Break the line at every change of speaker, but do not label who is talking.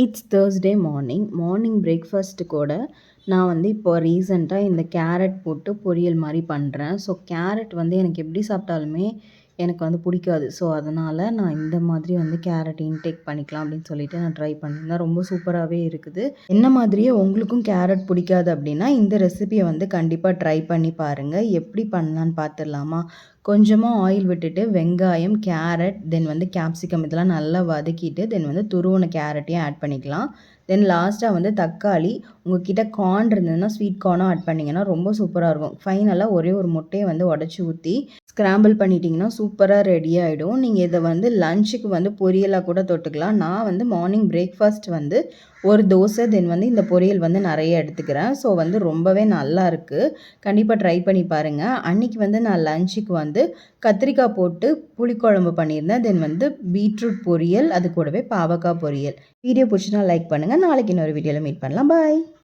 It's Thursday morning breakfast கூட நான் வந்து இப்போ ரீசெண்டாக இந்த கேரட் போட்டு பொரியல் மாதிரி பண்ணுறேன். ஸோ கேரட் வந்து எனக்கு எப்படி சாப்பிட்டாலுமே எனக்கு வந்து பிடிக்காது. ஸோ அதனால் நான் இந்த மாதிரி வந்து கேரட் இன்டேக் பண்ணிக்கலாம் அப்படின்னு சொல்லிட்டு நான் ட்ரை பண்ணியிருந்தேன். ரொம்ப சூப்பராகவே இருக்குது. என்ன மாதிரியே உங்களுக்கும் கேரட் பிடிக்காது அப்படின்னா இந்த ரெசிபியை வந்து கண்டிப்பாக ட்ரை பண்ணி பாருங்கள். எப்படி பண்ணலான்னு பார்த்துடலாமா? கொஞ்சமாக ஆயில் விட்டுட்டு வெங்காயம், கேரட், தென் வந்து கேப்சிகம் இதெல்லாம் நல்லா வதக்கிட்டு தென் வந்து துருவின கேரட்டையும் ஆட் பண்ணிக்கலாம். தென் லாஸ்ட்டாக வந்து தக்காளி, உங்ககிட்ட கார்ன் இருந்ததுன்னா ஸ்வீட் கார்னும் ஆட் பண்ணிங்கன்னா ரொம்ப சூப்பராக இருக்கும். ஃபைனலாக ஒரே ஒரு முட்டையை வந்து உடச்சி ஊற்றி ஸ்க்ராம்பிள் பண்ணிட்டீங்கன்னா சூப்பராக ரெடி ஆகிடும். நீங்கள் இதை வந்து லஞ்சுக்கு வந்து பொரியலாக கூட தொட்டுக்கலாம். நான் வந்து மார்னிங் பிரேக்ஃபாஸ்ட் வந்து ஒரு தோசை தென் வந்து இந்த பொரியல் வந்து நிறைய எடுத்துக்கிறேன். ஸோ வந்து ரொம்பவே நல்லா இருக்குது. கண்டிப்பாக ட்ரை பண்ணி பாருங்கள். அன்றைக்கி வந்து நான் லஞ்சுக்கு வந்து கத்திரிக்காய் போட்டு புளிக்குழம்பு பண்ணியிருந்தேன். தென் வந்து பீட்ரூட் பொரியல், அது கூடவே பாவக்காய் பொரியல். வீடியோ பிடிச்சினா லைக் பண்ணுங்கள். நாளைக்கு இன்னொரு வீடியோவில் மீட் பண்ணலாம். பாய்.